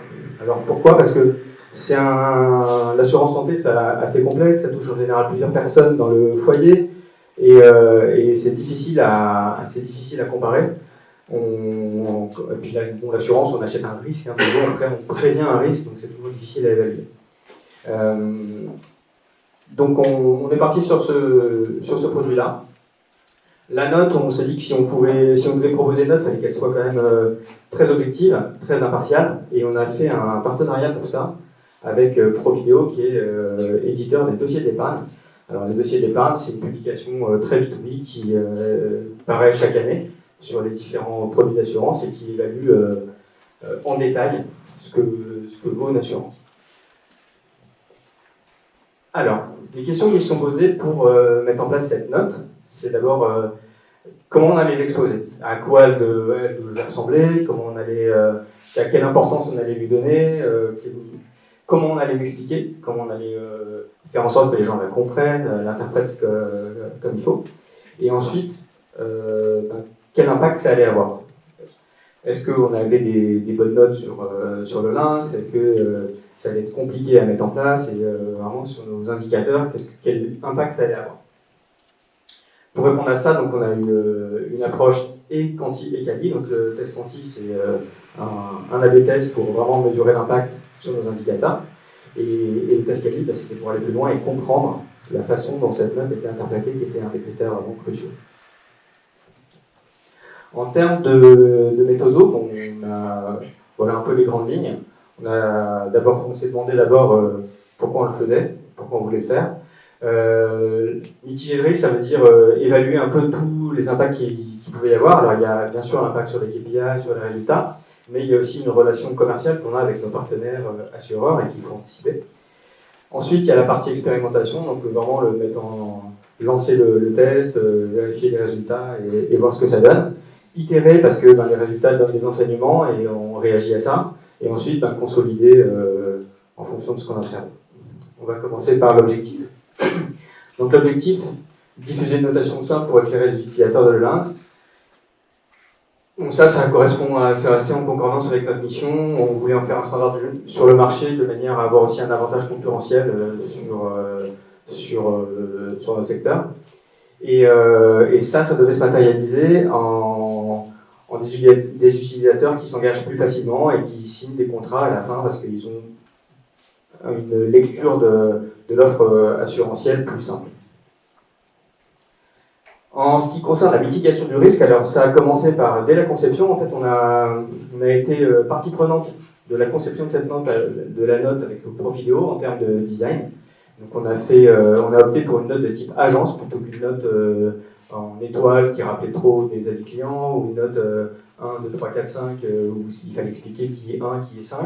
[SPEAKER 4] Alors pourquoi ? Parce que l'assurance santé, c'est assez complexe, ça touche en général plusieurs personnes dans le foyer et c'est difficile à comparer. Et puis l'assurance, on achète un risque, après on prévient un risque, donc c'est toujours difficile à évaluer. Donc on est parti sur ce produit-là. La note, on s'est dit que si on devait proposer une note, il fallait qu'elle soit quand même très objective, très impartiale, et on a fait un partenariat pour ça avec Provideo, qui est éditeur des dossiers d'épargne. Alors les dossiers d'épargne, c'est une publication très B2B qui paraît chaque année sur les différents produits d'assurance et qui évalue en détail ce que vaut une assurance. Alors, les questions qui se sont posées pour mettre en place cette note, c'est d'abord comment on allait l'exposer, à quoi elle devait ressembler, à quelle importance on allait lui donner, comment on allait l'expliquer, comment on allait faire en sorte que les gens la comprennent, l'interprètent comme il faut, et ensuite quel impact ça allait avoir. Est-ce qu'on avait des bonnes notes sur le lynx, est-ce que ça allait être compliqué à mettre en place, et vraiment sur nos indicateurs, quel impact ça allait avoir. Pour répondre à ça, donc on a une approche et quanti et quali. Donc le test quanti, c'est un A/B test pour vraiment mesurer l'impact sur nos indicateurs. Et le test quali, c'était pour aller plus loin et comprendre la façon dont cette note était interprétée, qui était un des critères vraiment cruciaux. En termes de méthodo, voilà un peu les grandes lignes. On s'est demandé d'abord pourquoi on le faisait, pourquoi on voulait le faire. Mitiger le risque, ça veut dire évaluer un peu tous les impacts qu'il pouvait y avoir. Alors il y a bien sûr l'impact sur les KPI, sur les résultats, mais il y a aussi une relation commerciale qu'on a avec nos partenaires assureurs et qu'il faut anticiper. Ensuite, il y a la partie expérimentation, donc vraiment lancer le test, vérifier les résultats et voir ce que ça donne. Itérer parce que les résultats donnent des enseignements et on réagit à ça. Et ensuite, consolider en fonction de ce qu'on a observé. On va commencer par l'objectif. Donc l'objectif, diffuser une notation simple pour éclairer les utilisateurs de Lynx. Donc ça correspond c'est assez en concordance avec notre mission. On voulait en faire un standard sur le marché de manière à avoir aussi un avantage concurrentiel sur notre secteur. Et ça devait se matérialiser en en des utilisateurs qui s'engagent plus facilement et qui signent des contrats à la fin parce qu'ils ont une lecture de l'offre assurantielle plus simple. En ce qui concerne la mitigation du risque, alors ça a commencé par, dès la conception, en fait, on a été partie prenante de la conception de cette note, de la note avec le Profideo en termes de design. Donc on a opté pour une note de type agence plutôt qu'une note en étoile qui rappelait trop des avis clients ou une note 1, 2, 3, 4, 5 où il fallait expliquer qui est 1, qui est 5.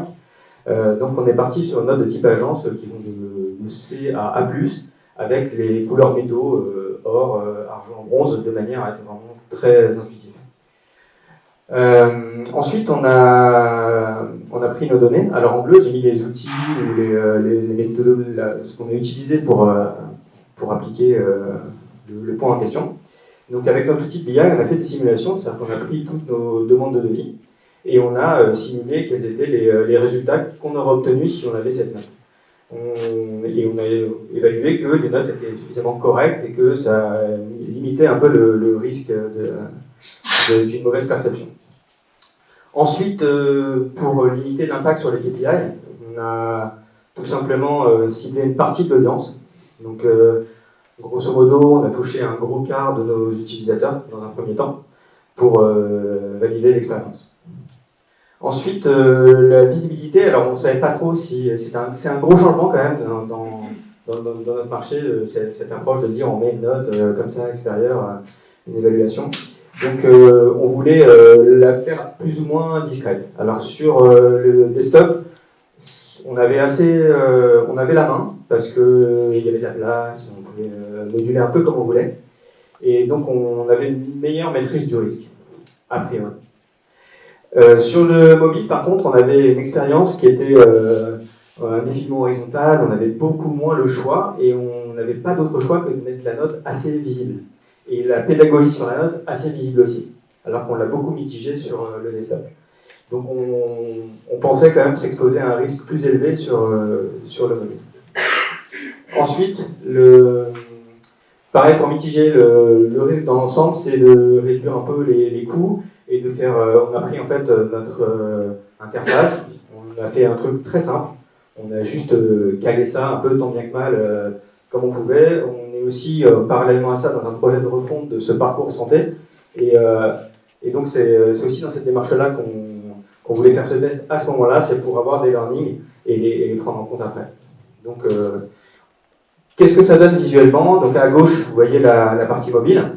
[SPEAKER 4] Donc on est parti sur une note de type agence qui vont de C à A+, avec les couleurs métaux, or, argent, bronze, de manière à être vraiment très intuitive. Ensuite, on a pris nos données. Alors en bleu, j'ai mis les outils ou les méthodes, ce qu'on a utilisé pour appliquer le point en question. Donc avec notre outil de BI, on a fait des simulations, c'est-à-dire qu'on a pris toutes nos demandes de devis et on a simulé quels étaient les résultats qu'on aurait obtenus si on avait cette note. Et on a évalué que les notes étaient suffisamment correctes et que ça limitait un peu le risque d'une mauvaise perception. Ensuite, pour limiter l'impact sur les KPI, on a tout simplement ciblé une partie de l'audience. Donc, grosso modo, on a touché un gros quart de nos utilisateurs dans un premier temps pour valider l'expérience. Ensuite, la visibilité, alors on ne savait pas trop si c'est un gros changement quand même dans notre marché, cette approche de dire on met une note comme ça extérieure, une évaluation. Donc on voulait la faire plus ou moins discrète. Alors sur le desktop, on avait la main parce qu'il y avait de la place, on pouvait moduler un peu comme on voulait. Et donc on avait une meilleure maîtrise du risque, a priori. Sur le mobile, par contre, on avait une expérience qui était un défilement horizontal, on avait beaucoup moins le choix et on n'avait pas d'autre choix que de mettre la note assez visible. Et la pédagogie sur la note assez visible aussi, alors qu'on l'a beaucoup mitigé sur le desktop. Donc on pensait quand même s'exposer à un risque plus élevé sur le mobile. Ensuite, pareil pour mitiger le risque dans l'ensemble, c'est de réduire un peu les coûts et de faire. On a pris en fait notre interface, on a fait un truc très simple, on a juste calé ça un peu tant bien que mal comme on pouvait. On est aussi parallèlement à ça dans un projet de refonte de ce parcours santé et donc c'est aussi dans cette démarche-là qu'on voulait faire ce test à ce moment-là, c'est pour avoir des learnings et les prendre en compte après. Donc qu'est-ce que ça donne visuellement? Donc à gauche, vous voyez la partie mobile,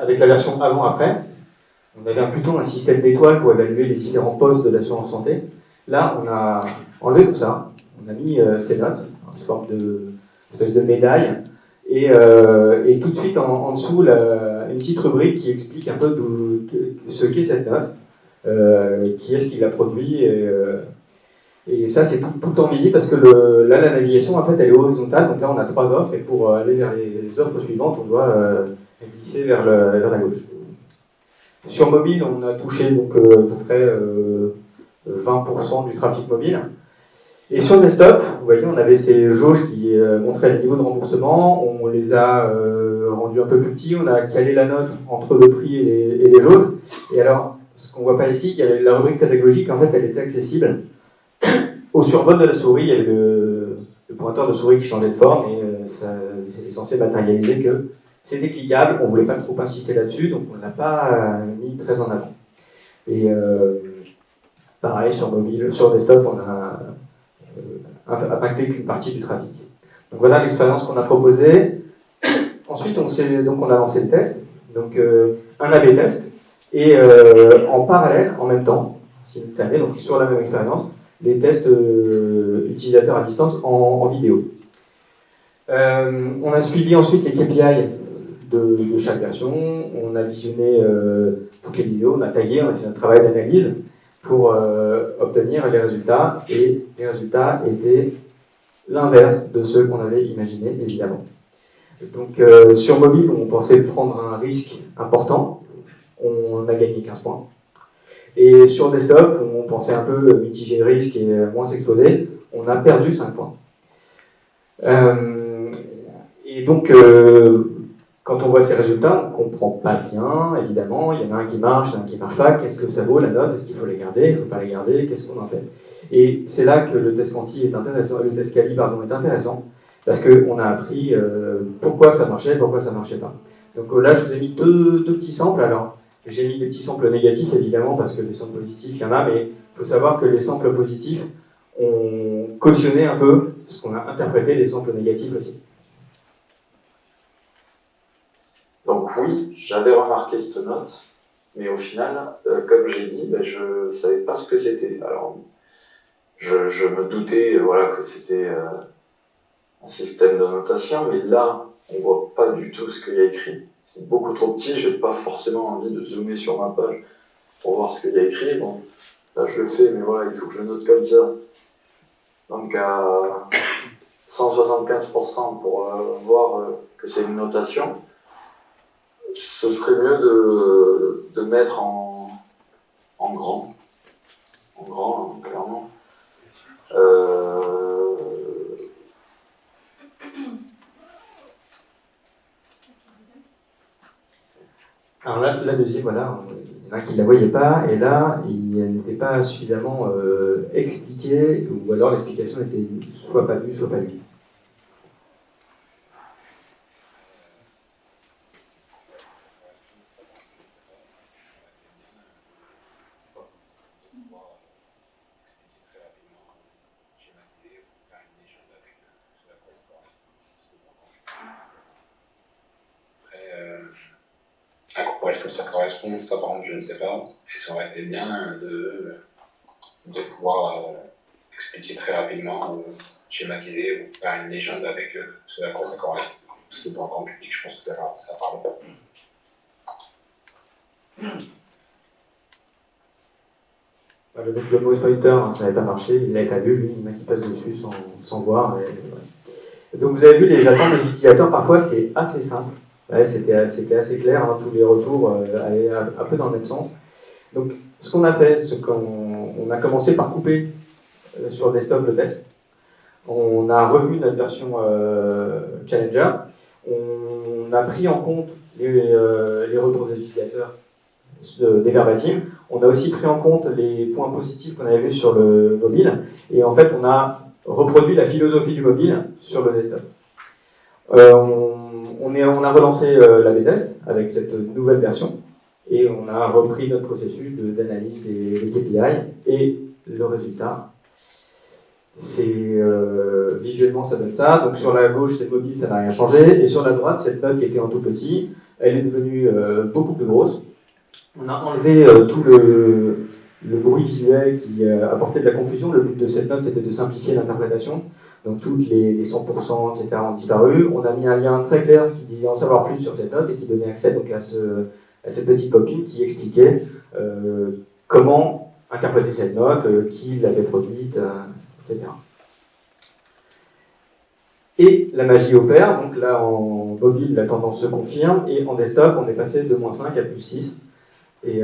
[SPEAKER 4] avec la version avant-après. On avait plutôt un système d'étoiles pour évaluer les différents postes de l'assurance santé. Là, on a enlevé tout ça, on a mis ces notes, en forme espèce de médaille, et tout de suite en dessous, une petite rubrique qui explique un peu ce qu'est cette note, qui est-ce qui l'a produit, et ça c'est tout le temps visible parce que là la navigation en fait elle est horizontale, donc là on a 3 offres et pour aller vers les offres suivantes on doit glisser vers la gauche. Sur mobile on a touché donc à peu près 20% du trafic mobile. Et sur desktop, vous voyez, on avait ces jauges qui montraient le niveau de remboursement, on les a rendus un peu plus petits, on a calé la note entre le prix et les jauges. Et alors, ce qu'on ne voit pas ici, il y avait la rubrique pédagogique, en fait, elle était accessible. Au survol de la souris, il y avait le pointeur de souris qui changeait de forme et c'était censé matérialiser que c'était cliquable, on ne voulait pas trop insister là-dessus, donc on ne l'a pas mis très en avant. Et pareil, sur mobile, sur desktop, on a impacté qu'une partie du trafic. Donc voilà l'expérience qu'on a proposée. Ensuite, on a lancé le test, donc un A/B test, et en parallèle, en même temps, simultané, donc sur la même expérience, les tests utilisateurs à distance en vidéo. On a suivi ensuite les KPI de chaque version, on a visionné toutes les vidéos, on a tagué, on a fait un travail d'analyse pour obtenir les résultats, et les résultats étaient l'inverse de ceux qu'on avait imaginés, évidemment. Donc sur mobile, on pensait prendre un risque important, on a gagné 15 points. Et sur desktop, on pensait un peu mitiger le risque et moins s'exposer, on a perdu 5 points. Et donc, Quand on voit ces résultats, on ne comprend pas bien, évidemment. Il y en a un qui marche, un qui ne marche pas. Qu'est-ce que ça vaut, la note? Est-ce qu'il faut les garder? Il ne faut pas les garder? Qu'est-ce qu'on en fait? Et c'est là que le test quanti est intéressant, le test quali, pardon, est intéressant, parce qu'on a appris pourquoi ça marchait et pourquoi ça ne marchait pas. Donc là, je vous ai mis deux petits samples. Alors, j'ai mis des petits samples négatifs, évidemment, parce que les samples positifs, il y en a, mais il faut savoir que les samples positifs ont cautionné un peu ce qu'on a interprété des samples négatifs aussi.
[SPEAKER 5] Donc oui, j'avais remarqué cette note, mais au final, comme j'ai dit, je ne savais pas ce que c'était. Alors, je me doutais voilà, que c'était un système de notation, mais là, on ne voit pas du tout ce qu'il y a écrit. C'est beaucoup trop petit, je n'ai pas forcément envie de zoomer sur ma page pour voir ce qu'il y a écrit. Bon, là je le fais, mais voilà, il faut que je note comme ça. Donc à 175% pour voir que c'est une notation. Ce serait mieux de mettre en grand, clairement.
[SPEAKER 4] Alors là, la deuxième, voilà, il y en a qui ne la voyaient pas, et là, il n'était pas suffisamment expliqué, ou alors l'explication n'était soit pas vue, soit pas vue.
[SPEAKER 6] À quoi est-ce que ça correspond? Ça, par contre, je ne sais pas. Et ça aurait été bien de pouvoir expliquer très rapidement, ou schématiser, ou faire une légende avec ce à quoi ça correspond. Parce que dans le grand public, je pense que ça parle pas.
[SPEAKER 4] Le Mouse Pointer, hein, ça n'avait pas marché, il n'avait pas vu, lui, il y en a qui passe dessus sans voir. Et donc vous avez vu, les attentes des utilisateurs, parfois c'est assez simple. Ouais, c'était assez clair, hein, tous les retours allaient un peu dans le même sens. Donc ce qu'on a fait, c'est qu'on a commencé par couper sur desktop le test. On a revu notre version Challenger. On a pris en compte les retours des utilisateurs des verbatims. On a aussi pris en compte les points positifs qu'on avait vus sur le mobile. Et en fait, on a reproduit la philosophie du mobile sur le desktop. On a relancé l'AB-test avec cette nouvelle version. Et on a repris notre processus d'analyse des KPI. Et le résultat, c'est visuellement ça donne ça. Donc sur la gauche, c'est mobile, ça n'a rien changé. Et sur la droite, cette note qui était en tout petit, elle est devenue beaucoup plus grosse. On a enlevé tout le bruit visuel qui apportait de la confusion. Le but de cette note, c'était de simplifier l'interprétation. Donc toutes les 100%, etc. ont disparu. On a mis un lien très clair qui disait en savoir plus sur cette note et qui donnait accès donc, à cette petite pop-in qui expliquait comment interpréter cette note, qui l'avait produite, etc. Et la magie opère. Donc là, en mobile, la tendance se confirme. Et en desktop, on est passé de -5 à +6. Et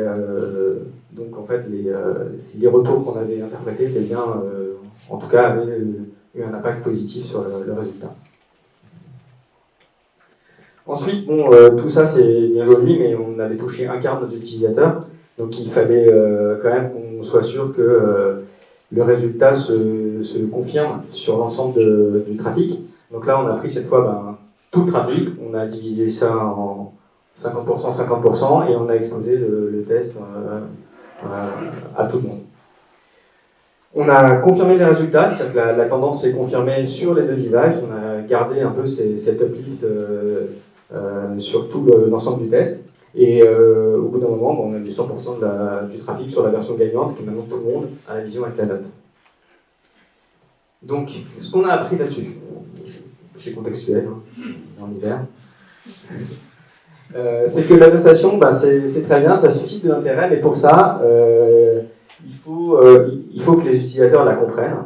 [SPEAKER 4] donc en fait, les retours qu'on avait interprétés étaient bien, en tout cas, avaient eu un impact positif sur le résultat. Ensuite, bon, tout ça c'est bien joli, mais on avait touché un quart de nos utilisateurs, donc il fallait quand même qu'on soit sûr que le résultat se confirme sur l'ensemble du trafic. Donc là, on a pris cette fois tout le trafic, on a divisé ça en 50%, 50%, et on a exposé le test à tout le monde. On a confirmé les résultats, c'est-à-dire que la tendance s'est confirmée sur les deux devices, on a gardé un peu cet uplift sur tout l'ensemble du test, et au bout d'un moment, on a eu 100% du trafic sur la version gagnante, qui maintenant tout le monde a la vision avec la note. Donc, ce qu'on a appris là-dessus, c'est contextuel, hein, en hiver. C'est que la notation, c'est très bien, ça suscite de l'intérêt, mais pour ça, il faut que les utilisateurs la comprennent,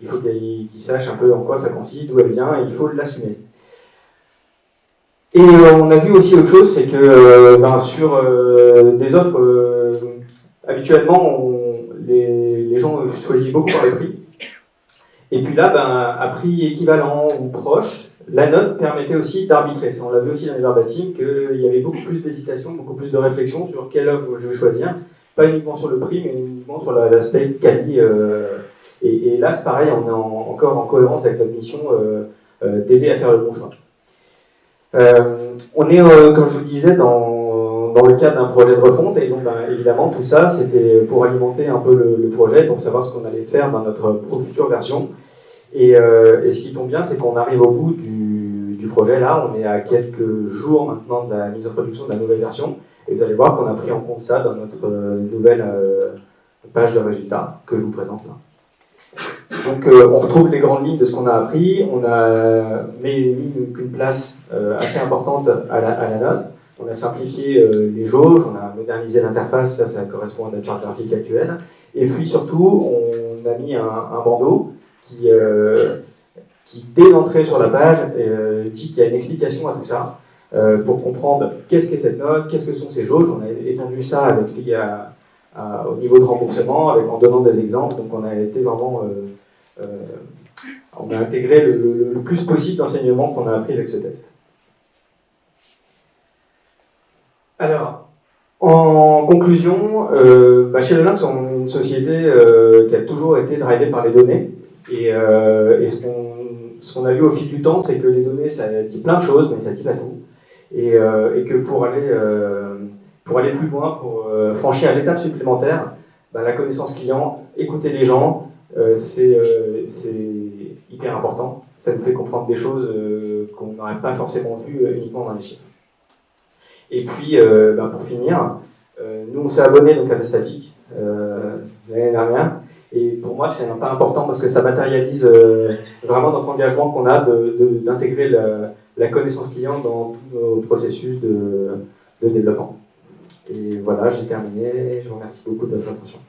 [SPEAKER 4] il faut qu'ils sachent un peu en quoi ça consiste, d'où elle vient, et il faut l'assumer. Et on a vu aussi autre chose, c'est que sur des offres, habituellement, les gens choisissent beaucoup par le prix. Et puis là, à prix équivalent ou proche, la note permettait aussi d'arbitrer. On l'a vu aussi dans les verbatims, qu'il y avait beaucoup plus d'hésitation, beaucoup plus de réflexion sur quelle œuvre je vais choisir, pas uniquement sur le prix, mais uniquement sur l'aspect quali. Et là, c'est pareil, on est encore en cohérence avec notre mission d'aider à faire le bon choix. On est, comme je vous le disais, dans le cadre d'un projet de refonte, et donc évidemment tout ça c'était pour alimenter un peu le projet, pour savoir ce qu'on allait faire dans notre future version. Et ce qui tombe bien, c'est qu'on arrive au bout du projet là, on est à quelques jours maintenant de la mise en production de la nouvelle version, et vous allez voir qu'on a pris en compte ça dans notre nouvelle page de résultats que je vous présente là. Donc on retrouve les grandes lignes de ce qu'on a appris, on a mis une place assez importante à la note, on a simplifié les jauges, on a modernisé l'interface, ça correspond à notre charte graphique actuelle, et puis surtout on a mis un bandeau qui dès l'entrée sur la page dit qu'il y a une explication à tout ça, pour comprendre qu'est-ce qu'est cette note, qu'est-ce que sont ces jauges. On a étendu ça avec au niveau de remboursement, en donnant des exemples, donc on a été vraiment on a intégré le plus possible d'enseignements qu'on a appris avec ce texte. Alors, en conclusion, chez Lenox, on est une société qui a toujours été drivée par les données, et ce qu'on a vu au fil du temps, c'est que les données, ça dit plein de choses, mais ça dit pas tout, et que pour aller plus loin, pour franchir l'étape supplémentaire, la connaissance client, écouter les gens, c'est hyper important. Ça nous fait comprendre des choses qu'on n'aurait pas forcément vues uniquement dans les chiffres. Et puis, pour finir, nous on s'est abonnés donc à la statique l'année dernière, et pour moi c'est un pas important parce que ça matérialise vraiment notre engagement qu'on a d'intégrer la connaissance client dans tous nos processus de développement. Et voilà, j'ai terminé, je vous remercie beaucoup de votre attention.